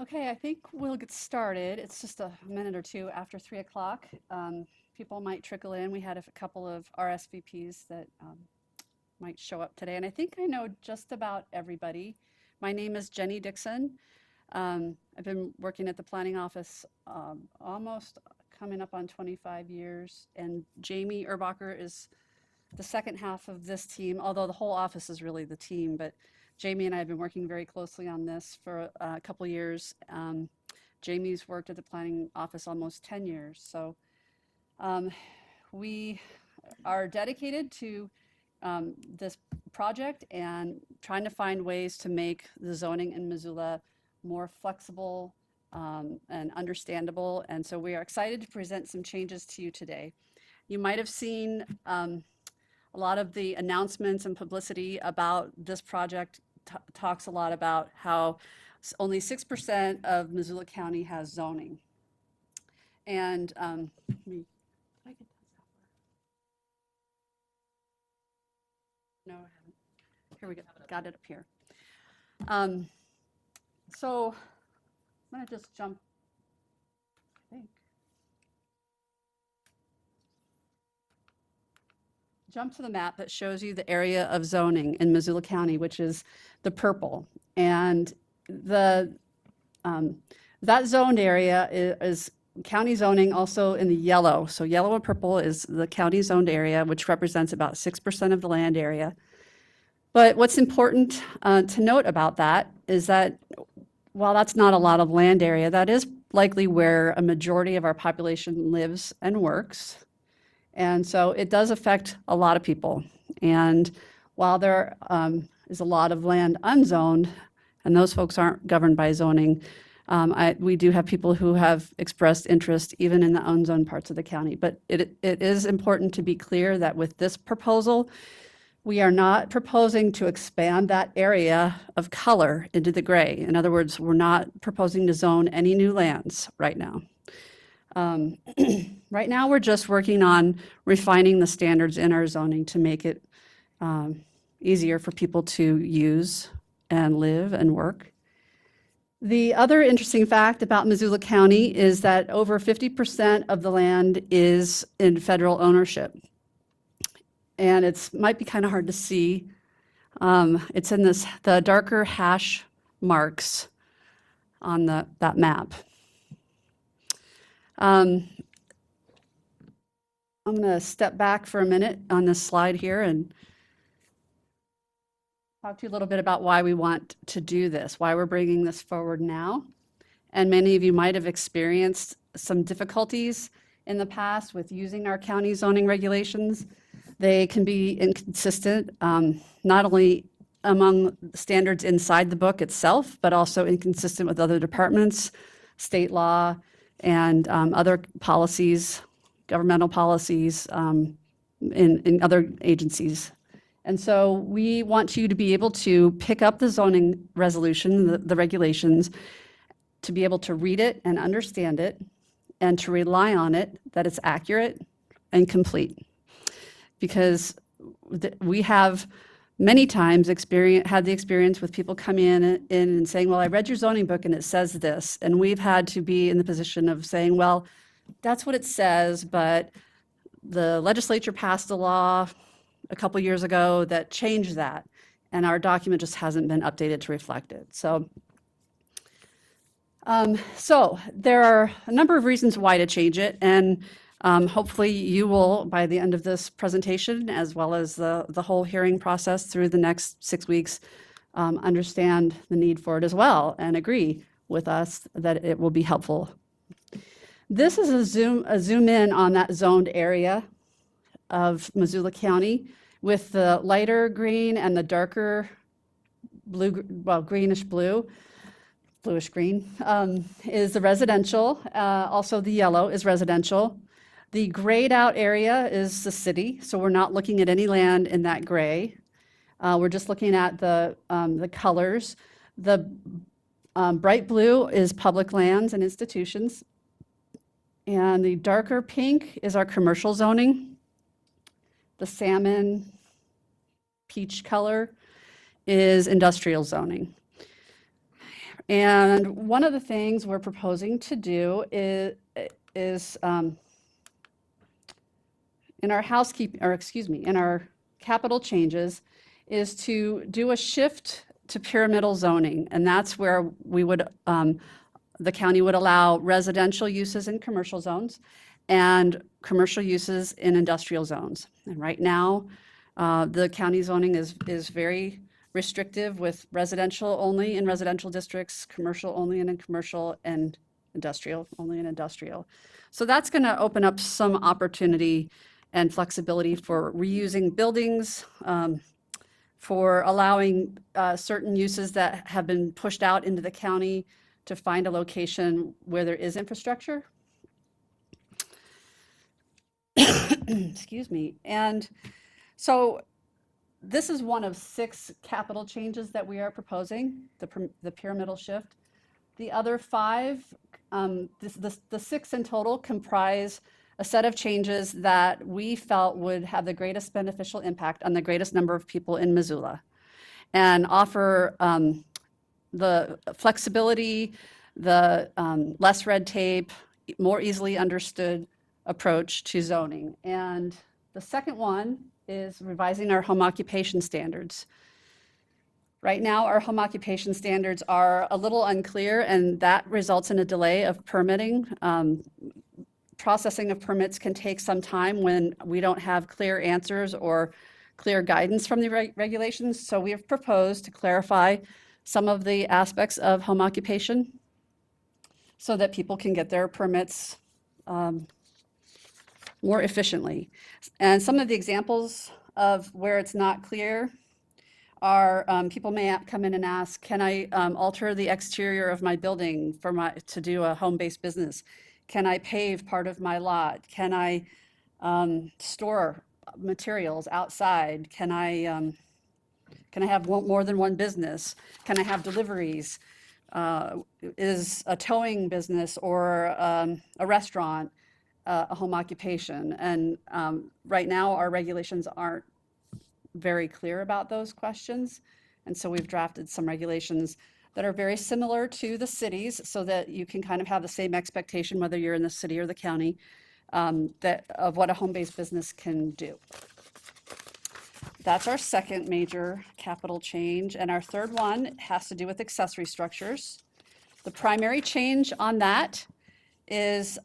Okay, I think we'll get started. It's just a minute or two after 3 o'clock. People might trickle in. We had a couple of RSVPs that might show up today, and I think I know just about everybody. My name is Jenny Dixon. I've been working at the planning office almost coming up on 25 years, and Jamie Erbacher is the second half of this team, although the whole office is really the team, but Jamie and I have been working very closely on this for a couple years. Jamie's worked at the planning office almost 10 years. So um, we are dedicated to this project and trying to find ways to make the zoning in Missoula more flexible and understandable. And so we are excited to present some changes to you today. You might have seen a lot of the announcements and publicity about this project talks a lot about how only 6% of Missoula County has zoning. And did I get that? No, I haven't. Here we go. Got it up here. So I'm going to just jump, I think. Jump to the map that shows you the area of zoning in Missoula County, which is the purple. And the that zoned area is county zoning also in the yellow. So yellow and purple is the county zoned area, which represents about 6% of the land area. But what's important to note about that is that while that's not a lot of land area, that is likely where a majority of our population lives and works. And so it does affect a lot of people. And while there is a lot of land unzoned, and those folks aren't governed by zoning, we do have people who have expressed interest even in the unzoned parts of the county. But it is important to be clear that with this proposal, we are not proposing to expand that area of color into the gray. In other words, we're not proposing to zone any new lands right now. Right now, we're just working on refining the standards in our zoning to make it easier for people to use and live and work. The other interesting fact about Missoula County is that over 50% of the land is in federal ownership. And it might be kind of hard to see. It's in the darker hash marks on that map. I'm going to step back for a minute on this slide here and talk to you a little bit about why we want to do this, why we're bringing this forward now. And many of you might have experienced some difficulties in the past with using our county zoning regulations. They can be inconsistent, not only among standards inside the book itself, but also inconsistent with other departments, state law, and other policies, governmental policies in other agencies. And so we want you to be able to pick up the zoning resolution, the regulations, to be able to read it and understand it, and to rely on it, that it's accurate and complete. Because we have many times had the experience with people come in and saying, well, I read your zoning book and it says this. And we've had to be in the position of saying, well, that's what it says, but the legislature passed a law a couple years ago that changed that. And our document just hasn't been updated to reflect it. So there are a number of reasons why to change it. And hopefully you will, by the end of this presentation, as well as the whole hearing process through the next 6 weeks, understand the need for it as well and agree with us that it will be helpful. This is a zoom in on that zoned area of Missoula County with the lighter green and the darker blue, well, greenish blue. Bluish green is the residential. Also the yellow is residential. The grayed out area is the city, so we're not looking at any land in that gray. We're just looking at the colors. The bright blue is public lands and institutions. And the darker pink is our commercial zoning. The salmon peach color is industrial zoning. And one of the things we're proposing to do is in our housekeeping, or excuse me, in our capital changes, is to do a shift to pyramidal zoning. And that's where we would, the county would allow residential uses in commercial zones and commercial uses in industrial zones. And right now, the county zoning is very restrictive with residential only in residential districts, commercial only in commercial, and industrial only in industrial. So that's going to open up some opportunity and flexibility for reusing buildings, for allowing certain uses that have been pushed out into the county to find a location where there is infrastructure. Excuse me. And so this is one of 6 capital changes that we are proposing, the pyramidal shift. The other 5, the 6 in total comprise a set of changes that we felt would have the greatest beneficial impact on the greatest number of people in Missoula and offer the flexibility, the less red tape, more easily understood approach to zoning. And the second one is revising our home occupation standards. Right now, our home occupation standards are a little unclear, and that results in a delay of permitting. Processing of permits can take some time when we don't have clear answers or clear guidance from the regulations. So we have proposed to clarify some of the aspects of home occupation so that people can get their permits more efficiently. And some of the examples of where it's not clear are people may come in and ask, can I alter the exterior of my building to do a home-based business? Can I pave part of my lot? Can I store materials outside? Can I have more than one business? Can I have deliveries? Is a towing business or a restaurant a home occupation? And right now, our regulations aren't very clear about those questions. And so we've drafted some regulations that are very similar to the cities so that you can kind of have the same expectation, whether you're in the city or the county, of what a home-based business can do. That's our second major capital change. And our third one has to do with accessory structures. The primary change on that is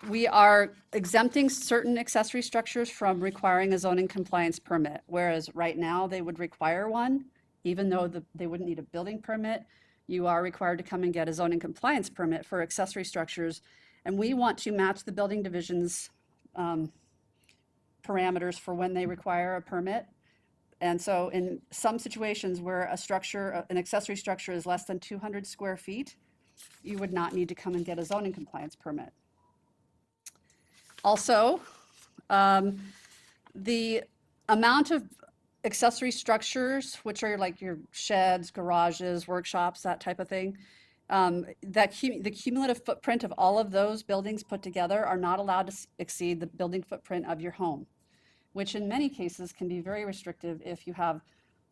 we are exempting certain accessory structures from requiring a zoning compliance permit, whereas right now they would require one. Even though they wouldn't need a building permit, you are required to come and get a zoning compliance permit for accessory structures. And we want to match the building division's parameters for when they require a permit. And so in some situations where an accessory structure is less than 200 square feet, you would not need to come and get a zoning compliance permit. Also, the amount of accessory structures, which are like your sheds, garages, workshops, that type of thing, the cumulative footprint of all of those buildings put together are not allowed to exceed the building footprint of your home, which in many cases can be very restrictive if you have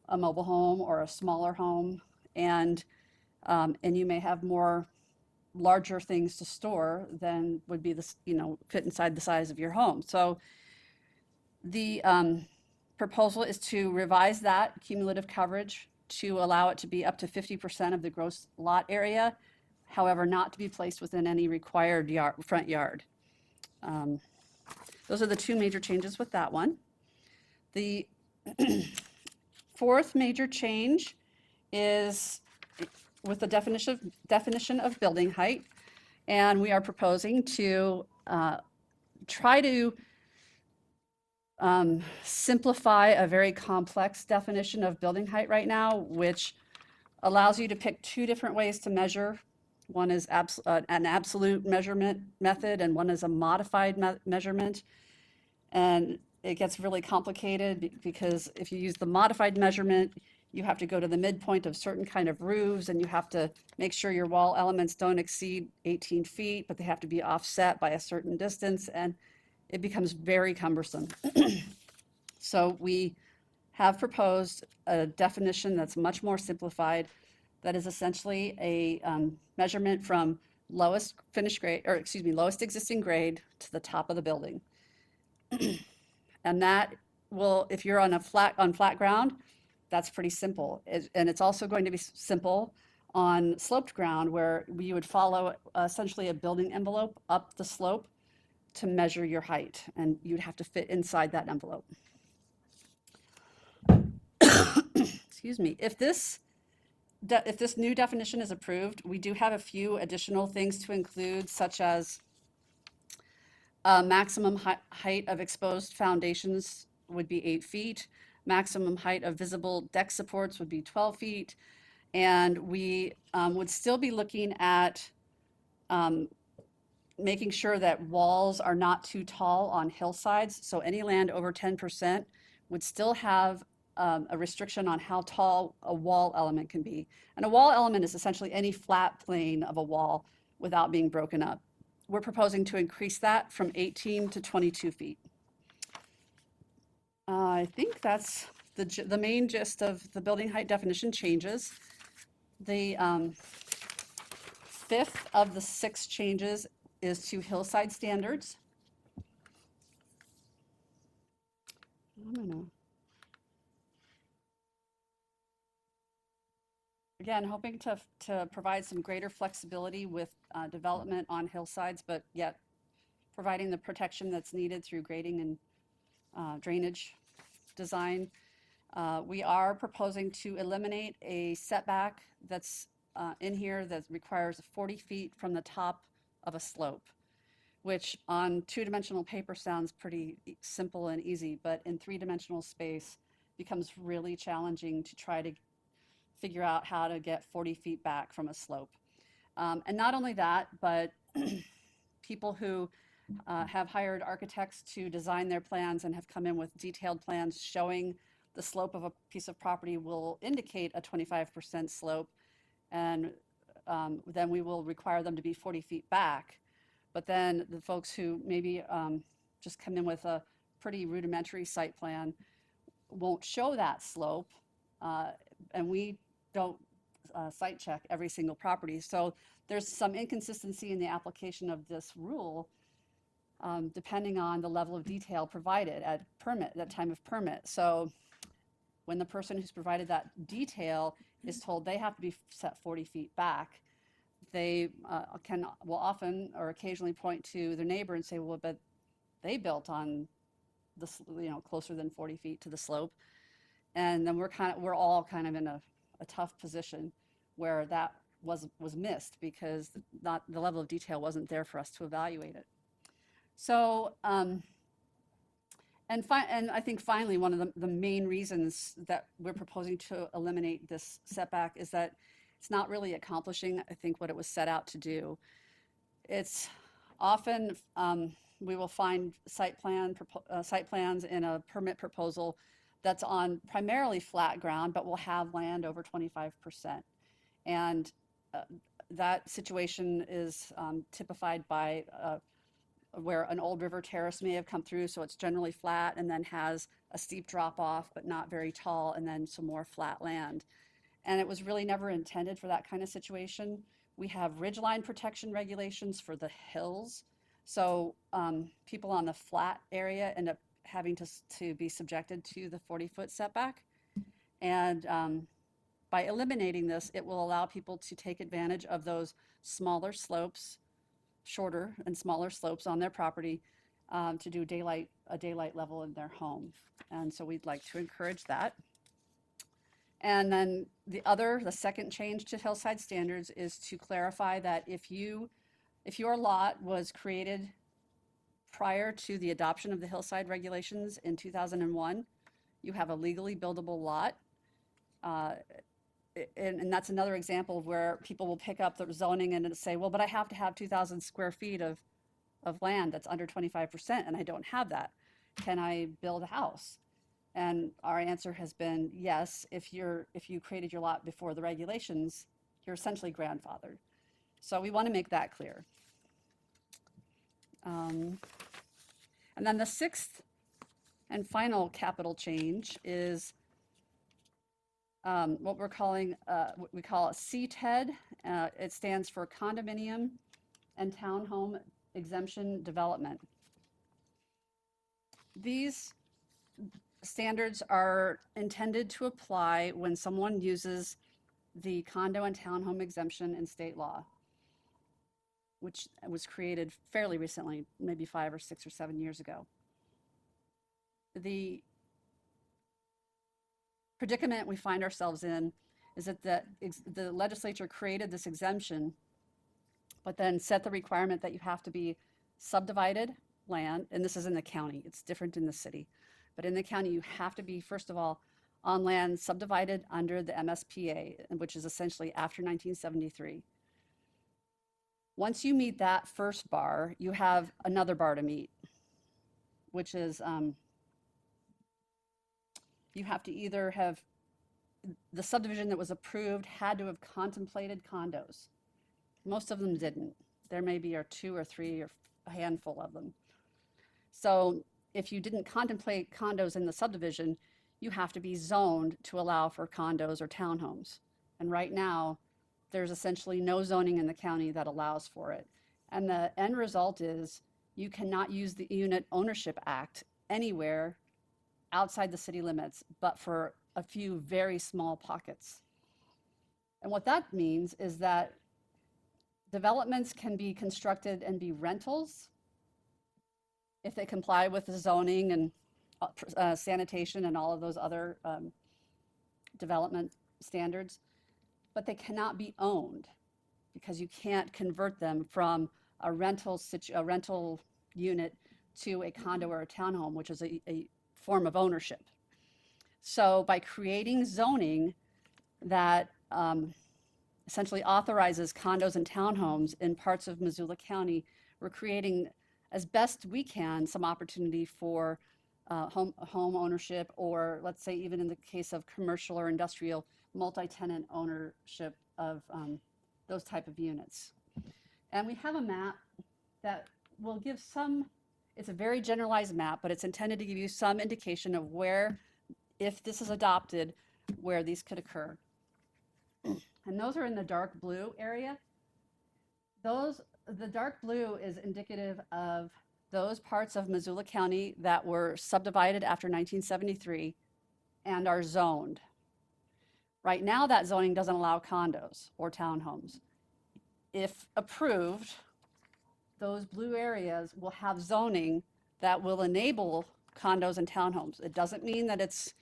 a mobile home or a smaller home, and you may have more larger things to store than would be fit inside the size of your home. So the proposal is to revise that cumulative coverage to allow it to be up to 50% of the gross lot area, however, not to be placed within any required front yard. Those are the 2 major changes with that one. The fourth major change is with the definition of building height, and we are proposing to try to simplify a very complex definition of building height right now, which allows you to pick 2 different ways to measure. One is an absolute measurement method, and one is a modified measurement. And it gets really complicated because if you use the modified measurement, you have to go to the midpoint of certain kind of roofs, and you have to make sure your wall elements don't exceed 18 feet, but they have to be offset by a certain distance, and it becomes very cumbersome. So we have proposed a definition that's much more simplified, that is essentially a measurement from lowest finished grade, or excuse me, lowest existing grade to the top of the building. And that will, if you're on flat ground, that's pretty simple. And it's also going to be simple on sloped ground where you would follow essentially a building envelope up the slope to measure your height, and you'd have to fit inside that envelope. Excuse me. If this new definition is approved, we do have a few additional things to include, such as maximum height of exposed foundations would be 8 feet. Maximum height of visible deck supports would be 12 feet. And we would still be looking at making sure that walls are not too tall on hillsides. So any land over 10% would still have a restriction on how tall a wall element can be. And a wall element is essentially any flat plane of a wall without being broken up. We're proposing to increase that from 18 to 22 feet. I think that's the main gist of the building height definition changes. The fifth of the 6 changes is to hillside standards. Again, hoping to provide some greater flexibility with development on hillsides, but yet providing the protection that's needed through grading and drainage design. We are proposing to eliminate a setback that's in here that requires 40 feet from the top of a slope, which on 2-dimensional paper sounds pretty simple and easy, but in 3-dimensional space becomes really challenging to try to figure out how to get 40 feet back from a slope. And not only that, but people who have hired architects to design their plans and have come in with detailed plans showing the slope of a piece of property will indicate a 25% slope, and then we will require them to be 40 feet back. But then the folks who maybe just come in with a pretty rudimentary site plan won't show that slope, and we don't site check every single property. So there's some inconsistency in the application of this rule depending on the level of detail provided at that time of permit. So when the person who's provided that detail is told they have to be set 40 feet back, they will often or occasionally point to their neighbor and say, well, but they built on this, closer than 40 feet to the slope. And then we're all kind of in a tough position where that was missed because the level of detail wasn't there for us to evaluate it. So, and I think finally, one of the main reasons that we're proposing to eliminate this setback is that it's not really accomplishing, I think, what it was set out to do. It's often, we will find site plans in a permit proposal that's on primarily flat ground, but will have land over 25%. And that situation is typified by where an old river terrace may have come through, so it's generally flat and then has a steep drop off, but not very tall, and then some more flat land. And it was really never intended for that kind of situation. We have ridgeline protection regulations for the hills. So people on the flat area end up having to be subjected to the 40-foot setback. And by eliminating this, it will allow people to take advantage of those smaller slopes, shorter and smaller slopes on their property to do a daylight level in their home. And so we'd like to encourage that. And then the second change to hillside standards is to clarify that if your lot was created prior to the adoption of the hillside regulations in 2001, you have a legally buildable lot. And that's another example of where people will pick up the zoning and say, well, but I have to have 2,000 square feet of land that's under 25%, and I don't have that. Can I build a house? And our answer has been yes. If you created your lot before the regulations, you're essentially grandfathered. So we want to make that clear. And then the sixth and final capital change is what we're calling, what we call a CTED. It stands for Condominium and Townhome Exemption Development. These standards are intended to apply when someone uses the condo and townhome exemption in state law, which was created fairly recently, maybe 5 or 6 or 7 years ago. The predicament we find ourselves in is that the legislature created this exemption, but then set the requirement that you have to be subdivided land, and this is in the county, it's different in the city, but in the county you have to be, first of all, on land subdivided under the MSPA, which is essentially after 1973. Once you meet that first bar, you have another bar to meet, which is you have to either have, the subdivision that was approved had to have contemplated condos. Most of them didn't. There maybe are 2 or 3 or a handful of them. So if you didn't contemplate condos in the subdivision, you have to be zoned to allow for condos or townhomes. And right now, there's essentially no zoning in the county that allows for it. And the end result is you cannot use the Unit Ownership Act anywhere outside the city limits, but for a few very small pockets. And what that means is that developments can be constructed and be rentals if they comply with the zoning and sanitation and all of those other development standards, but they cannot be owned because you can't convert them from a rental unit to a condo or a townhome, which is a form of ownership. So by creating zoning that essentially authorizes condos and townhomes in parts of Missoula County, we're creating, as best we can, some opportunity for home ownership, or let's say even in the case of commercial or industrial, multi-tenant ownership of those type of units. And we have a map that will give some, it's a very generalized map, but it's intended to give you some indication of where, if this is adopted, where these could occur. And those are in the dark blue area. The dark blue is indicative of those parts of Missoula County that were subdivided after 1973 and are zoned. Right now, that zoning doesn't allow condos or townhomes. If approved, those blue areas will have zoning that will enable condos and townhomes. It doesn't mean that it's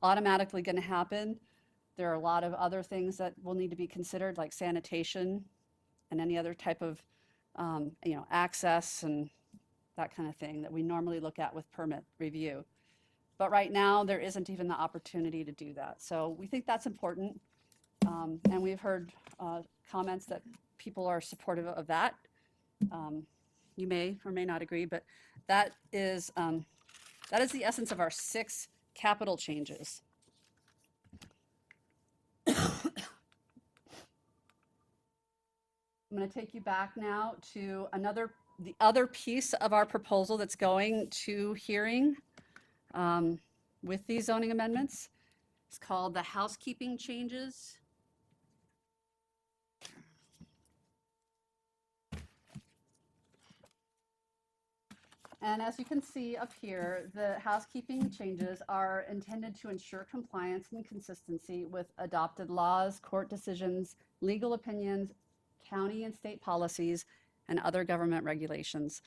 automatically going to happen. There are a lot of other things that will need to be considered, like sanitation and any other type of access and that kind of thing that we normally look at with permit review. But right now, there isn't even the opportunity to do that. So we think that's important. And we've heard comments that people are supportive of that. You may or may not agree, but that is the essence of our 6 capital changes. I'm going to take you back now to the other piece of our proposal that's going to hearing with these zoning amendments. It's called the housekeeping changes. And as you can see up here, the housekeeping changes are intended to ensure compliance and consistency with adopted laws, court decisions, legal opinions, county and state policies, and other government regulations.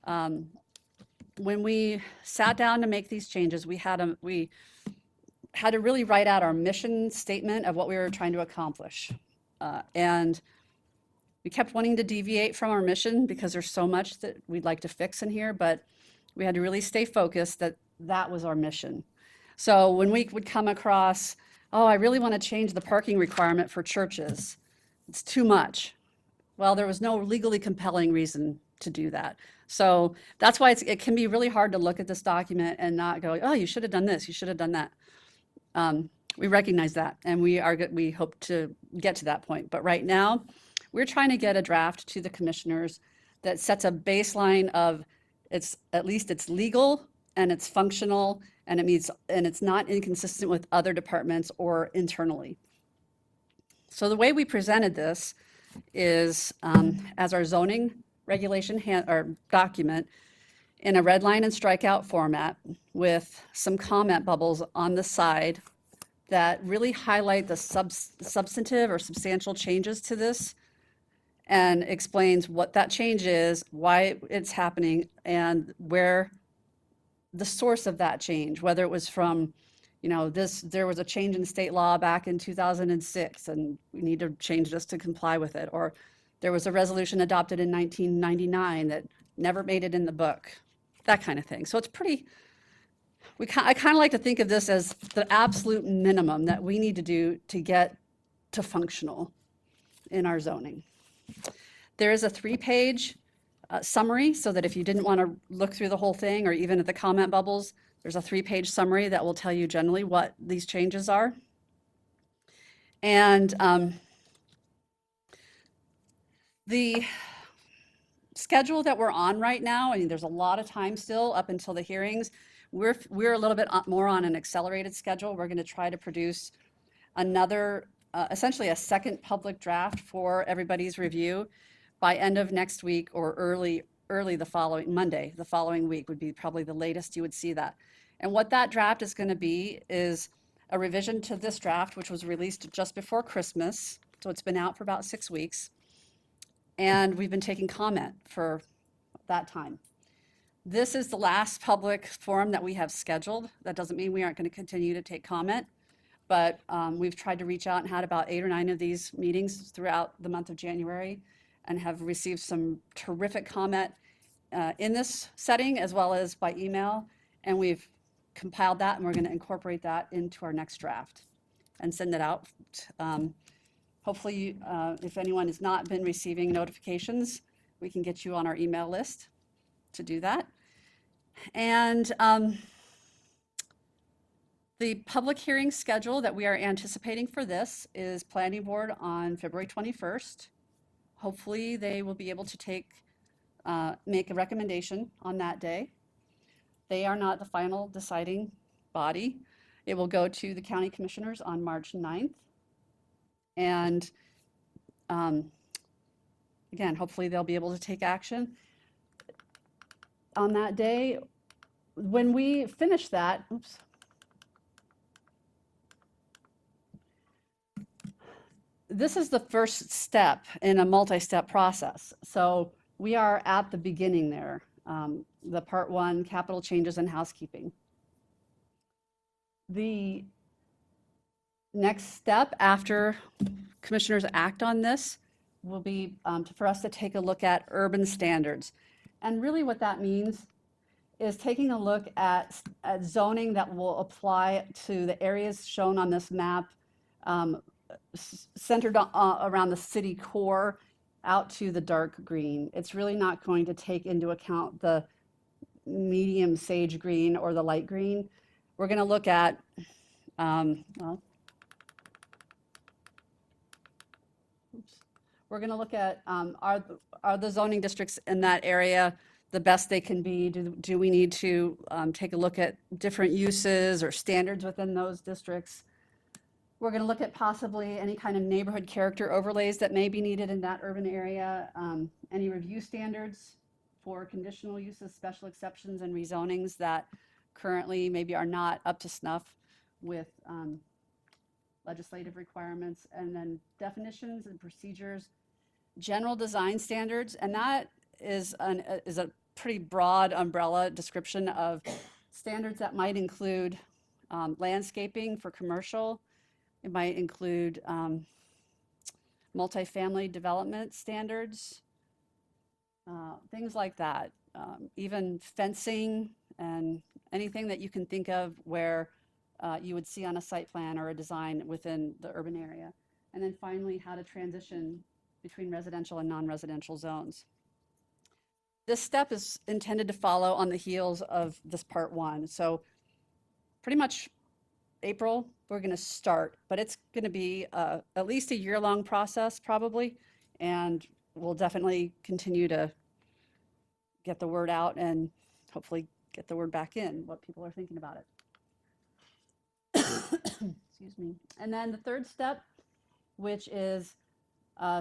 When we sat down to make these changes, we had to really write out our mission statement of what we were trying to accomplish. And we kept wanting to deviate from our mission because there's so much that we'd like to fix in here, but we had to really stay focused that that was our mission. So when we would come across, oh, I really want to change the parking requirement for churches, it's too much. Well, there was no legally compelling reason to do that. So that's why it can be really hard to look at this document and not go, oh, you should have done this, you should have done that. We recognize that, and we hope to get to that point. But right now, we're trying to get a draft to the commissioners that sets a baseline of at least it's legal and it's functional and it's not inconsistent with other departments or internally. So the way we presented this is as our zoning regulation or document in a red line and strikeout format with some comment bubbles on the side that really highlight the substantive or substantial changes to this and explains what that change is, why it's happening, and where the source of that change, whether it was from, there was a change in state law back in 2006 and we need to change this to comply with it, or there was a resolution adopted in 1999 that never made it in the book, that kind of thing. So it's pretty, I kind of like to think of this as the absolute minimum that we need to do to get to functional in our zoning. There is a 3-page summary, so that if you didn't want to look through the whole thing or even at the comment bubbles, there's a 3-page summary that will tell you generally what these changes are. And the schedule that we're on right now, I mean, there's a lot of time still up until the hearings. We're a little bit more on an accelerated schedule. We're going to try to produce another, essentially a second public draft for everybody's review by end of next week or early the following Monday. The following week would be probably the latest you would see that. And what that draft is going to be is a revision to this draft, which was released just before Christmas. So it's been out for about 6 weeks. And we've been taking comment for that time. This is the last public forum that we have scheduled. That doesn't mean we aren't going to continue to take comment, but we've tried to reach out and had about 8 or 9 of these meetings throughout the month of January and have received some terrific comment in this setting as well as by email. And we've compiled that and we're going to incorporate that into our next draft and send it out. Hopefully, if anyone has not been receiving notifications, we can get you on our email list to do that. And the public hearing schedule that we are anticipating for this is Planning Board on February 21st. Hopefully, they will be able to make a recommendation on that day. They are not the final deciding body. It will go to the county commissioners on March 9th. And again, hopefully they'll be able to take action on that day. When we finish that, this is the first step in a multi-step process. So we are at the beginning there, the part 1, capital changes and housekeeping. The next step after commissioners act on this will be for us to take a look at urban standards. And really what that means is taking a look at zoning that will apply to the areas shown on this map, centered around the city core out to the dark green. It's really not going to take into account the medium sage green or the light green. We're going to look at, we're going to look at are the zoning districts in that area the best they can be? Do we need to take a look at different uses or standards within those districts? We're going to look at possibly any kind of neighborhood character overlays that may be needed in that urban area, any review standards for conditional uses, special exceptions, and rezonings that currently maybe are not up to snuff with legislative requirements, and then definitions and procedures, general design standards, and that is a pretty broad umbrella description of standards that might include landscaping for commercial. It might include multifamily development standards, things like that, even fencing and anything that you can think of where you would see on a site plan or a design within the urban area. And then finally, how to transition between residential and non-residential zones. This step is intended to follow on the heels of this part 1. So pretty much April, we're going to start, but it's going to be at least a year-long process probably, and we'll definitely continue to get the word out and hopefully get the word back in, what people are thinking about it. Excuse me. And then the third step, which is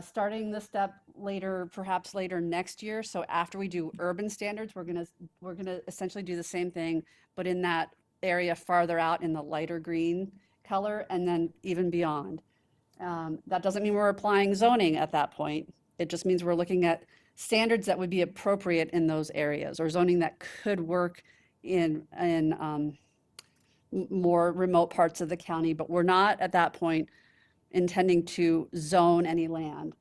starting the step later, perhaps later next year. So after we do urban standards, we're gonna essentially do the same thing, but in that area farther out in the lighter green color, and then even beyond. That doesn't mean we're applying zoning at that point. It just means we're looking at standards that would be appropriate in those areas, or zoning that could work in more remote parts of the county, but we're not at that point intending to zone any land.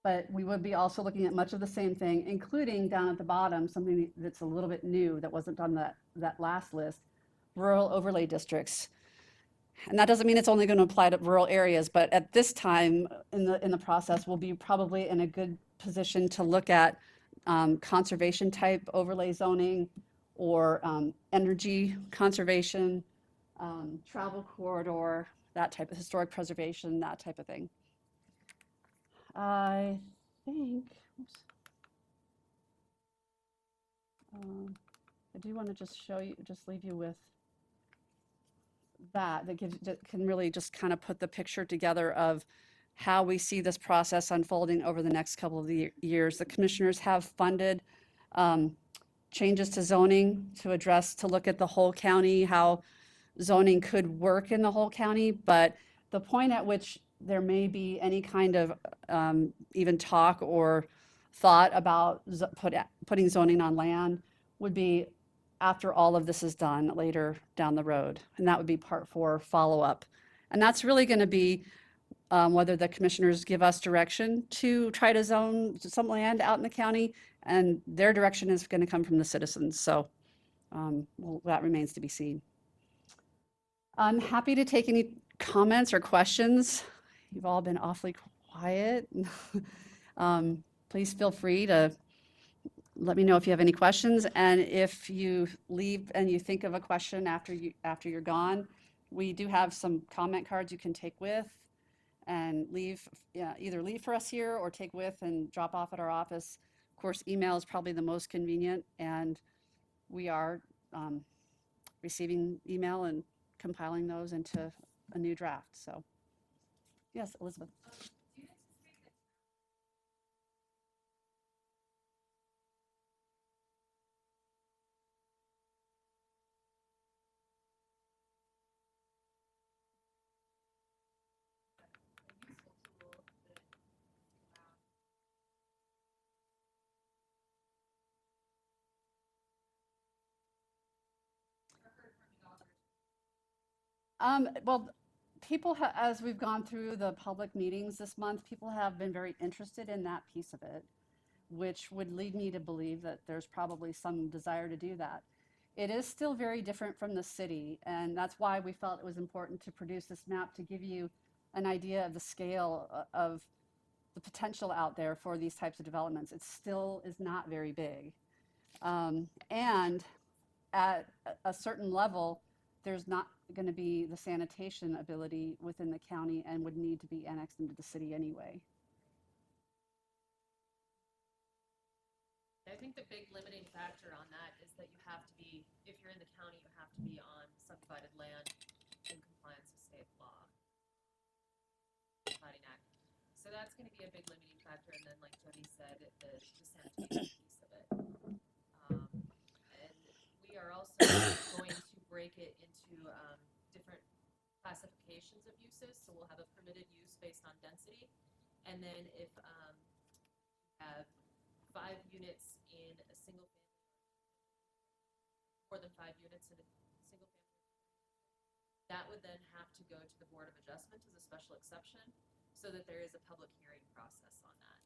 But we would be also looking at much of the same thing, including down at the bottom, something that's a little bit new that wasn't on that last list, rural overlay districts. And that doesn't mean it's only going to apply to rural areas, but at this time in the process, we'll be probably in a good position to look at conservation type overlay zoning, or energy conservation, travel corridor, that type of historic preservation, that type of thing. I think, oops. I do want to just show you, just leave you with that can really just kind of put the picture together of how we see this process unfolding over the next couple of years. The commissioners have funded changes to zoning to look at the whole county, how zoning could work in the whole county, but the point at which there may be any kind of even talk or thought about putting zoning on land would be after all of this is done later down the road. And that would be part 4, follow-up. And that's really going to be whether the commissioners give us direction to try to zone some land out in the county, and their direction is going to come from the citizens. So well, that remains to be seen. I'm happy to take any comments or questions. You've all been awfully quiet. Please feel free to let me know if you have any questions. And if you leave and you think of a question after you're gone, we do have some comment cards you can take with and leave, either leave for us here or take with and drop off at our office. Of course, email is probably the most convenient, and we are receiving email and compiling those into a new draft. So, yes, Elizabeth. Well, as we've gone through the public meetings this month, people have been very interested in that piece of it, which would lead me to believe that there's probably some desire to do that. It is still very different from the city, and that's why we felt it was important to produce this map to give you an idea of the scale of the potential out there for these types of developments. It still is not very big. And at a certain level, there's not going to be the sanitation ability within the county and would need to be annexed into the city anyway. I think the big limiting factor on that is that you have to be, if you're in the county, you have to be on subdivided land in compliance with state law. Dividing Act. So that's going to be a big limiting factor. And then, like Jody said, the sanitation piece of it. And we are also going to break it into different classifications of uses. So we'll have a permitted use based on density. And then if you have 5 units in a single family, more than 5 units in a single family, that would then have to go to the Board of Adjustment as a special exception, so that there is a public hearing process on that.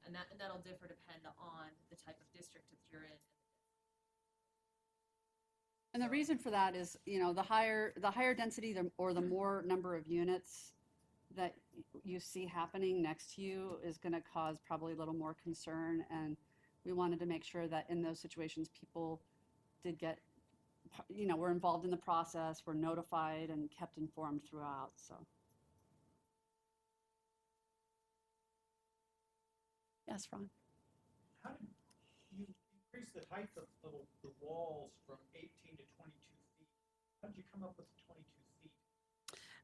And that'll depend on the type of district that you're in. And the reason for that is, the higher density or the more number of units that you see happening next to you is going to cause probably a little more concern. And we wanted to make sure that in those situations, people did get, were involved in the process, were notified and kept informed throughout. So. Yes, Ron. How did you increase the height of the walls from 18 to 22 feet? How did you come up with the 22 feet?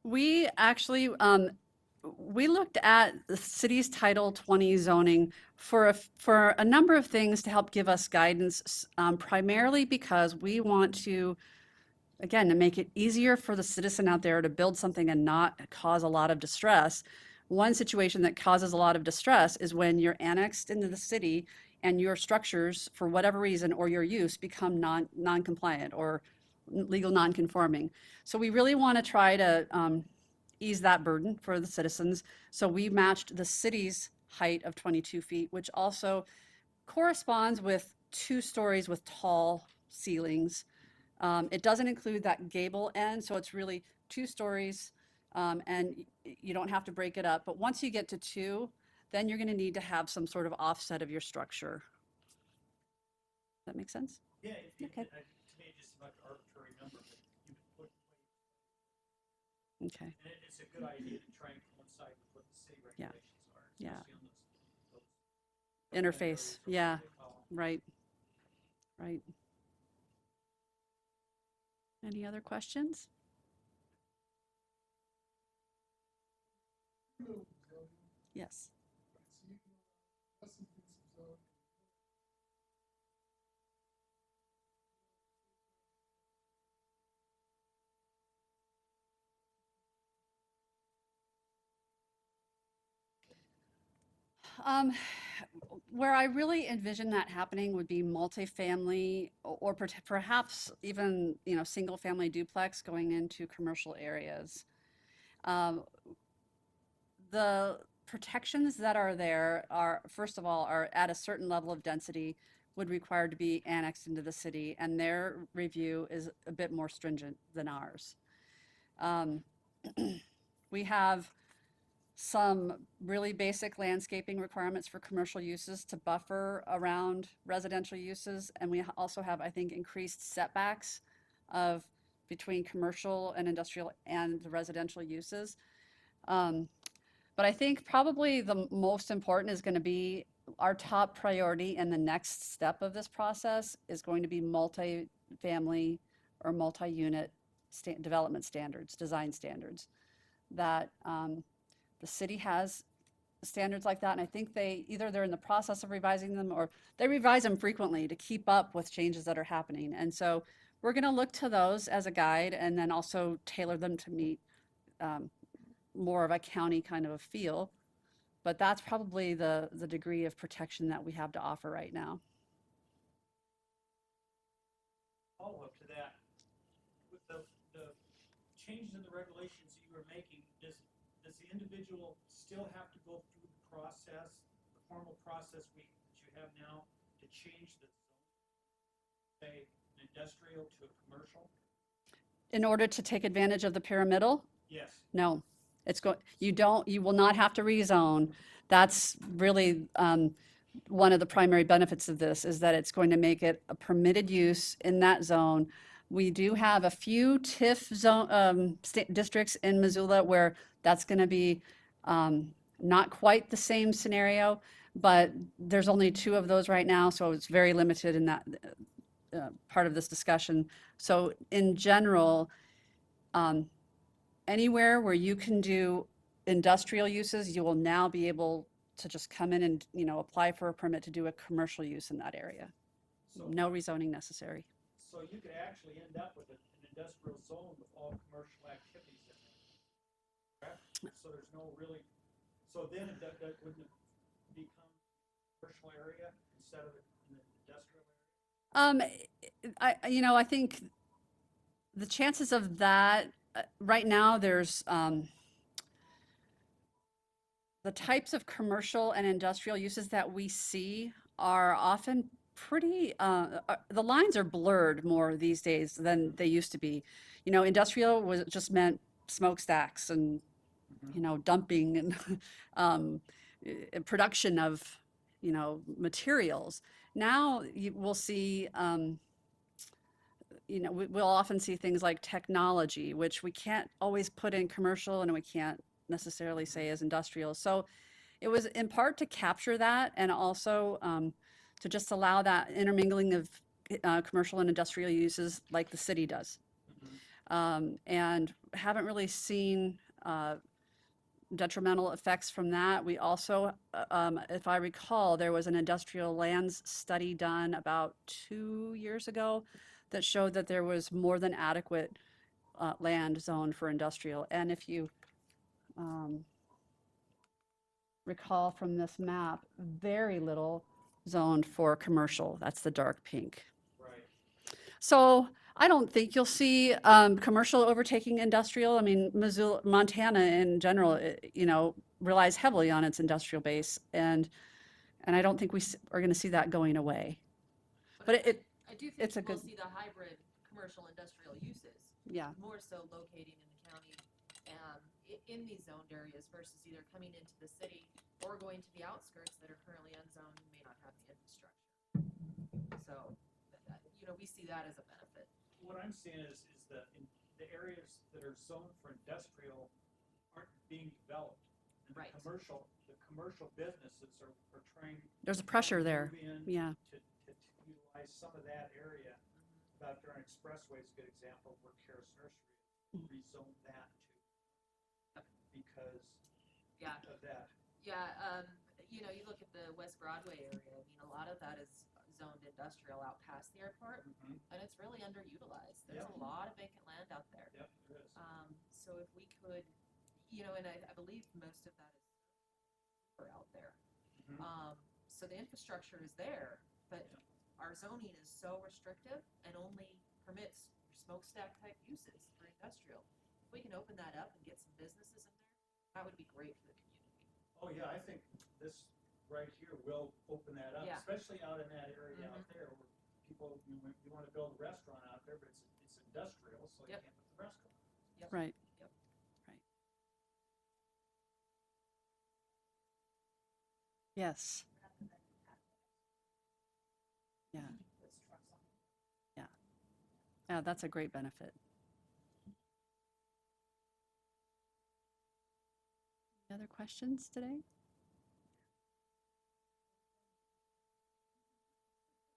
We actually, we looked at the city's Title 20 zoning for a number of things to help give us guidance, primarily because we want to, again, to make it easier for the citizen out there to build something and not cause a lot of distress. One situation that causes a lot of distress is when you're annexed into the city and your structures, for whatever reason, or your use become non-compliant or legal non-conforming. So we really want to try to ease that burden for the citizens. So we matched the city's height of 22 feet, which also corresponds with 2 stories with tall ceilings. It doesn't include that gable end, so it's really 2 stories, and you don't have to break it up. But once you get to 2, then you're going to need to have some sort of offset of your structure. That make sense? Yeah, Okay. to me, it just seemed like an arbitrary number, but you put, Okay. and it's a good idea to try and coincide with what the city Yeah. regulations are, Yeah. especially on those Interface. areas or Yeah. what they call them. Right. Right. Any other questions? Yes. Um, where I really envision that happening would be multifamily or perhaps even, single family duplex going into commercial areas. Um, the protections that are there are, first of all, are at a certain level of density would require to be annexed into the city, and their review is a bit more stringent than ours. We have some really basic landscaping requirements for commercial uses to buffer around residential uses. And we also have, I think, increased setbacks of between commercial and industrial and the residential uses. But I think probably the most important is going to be our top priority and the next step of this process is going to be multi-family or multi-unit development standards, design standards that the city has standards like that, and I think they're in the process of revising them or they revise them frequently to keep up with changes that are happening. And so we're going to look to those as a guide and then also tailor them to meet more of a county kind of a feel. But that's probably the degree of protection that we have to offer right now. Follow-up to that, with the changes in the regulations that you were making, does the individual still have to go through the process, the formal process that you have now to change the zone, say, an industrial to a commercial? In order to take advantage of the pyramidal? Yes. No, you will not have to rezone. That's really one of the primary benefits of this is that it's going to make it a permitted use in that zone. We do have a few TIF zone districts in Missoula where that's going to be not quite the same scenario, but there's only 2 of those right now, so it's very limited in that part of this discussion. So in general, anywhere where you can do industrial uses, you will now be able to just come in and, apply for a permit to do a commercial use in that area. So, No rezoning necessary. so you could actually end up with an industrial zone with all commercial activities in there, correct? So there's no really, so then that wouldn't it become a commercial area instead of an industrial area? I think the chances of that, right now, there's the types of commercial and industrial uses that we see are often pretty, the lines are blurred more these days than they used to be. Industrial was just meant smokestacks and, dumping and production of, materials. Now we'll see, we'll often see things like technology, which we can't always put in commercial and we can't necessarily say as industrial. So it was in part to capture that and also to just allow that intermingling of commercial and industrial uses like the city does. and haven't really seen detrimental effects from that. We also, if I recall, there was an industrial lands study done about 2 years ago that showed that there was more than adequate land zoned for industrial. And if you recall from this map, very little zoned for commercial. That's the dark pink. Right. So I don't think you'll see commercial overtaking industrial. I mean, Missoula, Montana in general, relies heavily on its industrial base, and I don't think are going to see that going away. But I do think it's a we'll good, see the hybrid commercial industrial uses, yeah, more so locating in the county, in these zoned areas versus either coming into the city or going to the outskirts that are currently unzoned and may not have the infrastructure. So, we see that as a benefit. What I'm seeing is that in the areas that are zoned for industrial aren't being developed. And Right. The commercial businesses are trying. there's a pressure to there. move in Yeah, To utilize some of that area. Out there on Expressway is a good example where Karis Nursery rezoned that because Yeah. of that. Yeah, you look at the West Broadway area, I mean, a lot of that is zoned industrial out past the airport, and it's really underutilized. There's Yeah. a lot of vacant land out there. Yep, there is. So if we could, and I believe most of that is out there. So the infrastructure is there, but our zoning is so restrictive and only permits smokestack type uses for industrial. If we can open that up and get some businesses in there, that would be great for the community. Oh, yeah, I think this right here will open that up, Yeah. especially out in that area out there where people, you want to build a restaurant out there, but it's industrial, so you Yep. can't put the restaurant. Yep. right. Yep. Right. Yes. Yeah. Yeah. Yeah, that's a great benefit. Any other questions today?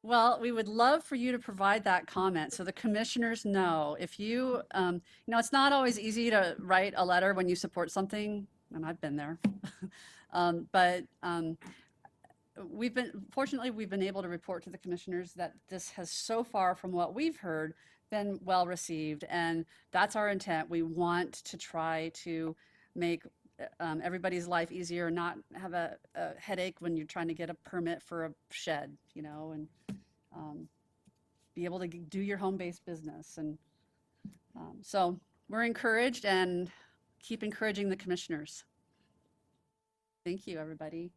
Well, we would love for you to provide that comment so the commissioners know. If you, it's not always easy to write a letter when you support something, and I've been there. But fortunately, we've been able to report to the commissioners that this has so far, from what we've heard, been well received. And that's our intent. We want to try to make everybody's life easier, not have a headache when you're trying to get a permit for a shed, and be able to do your home-based business. And so we're encouraged, and keep encouraging the commissioners. Thank you, everybody.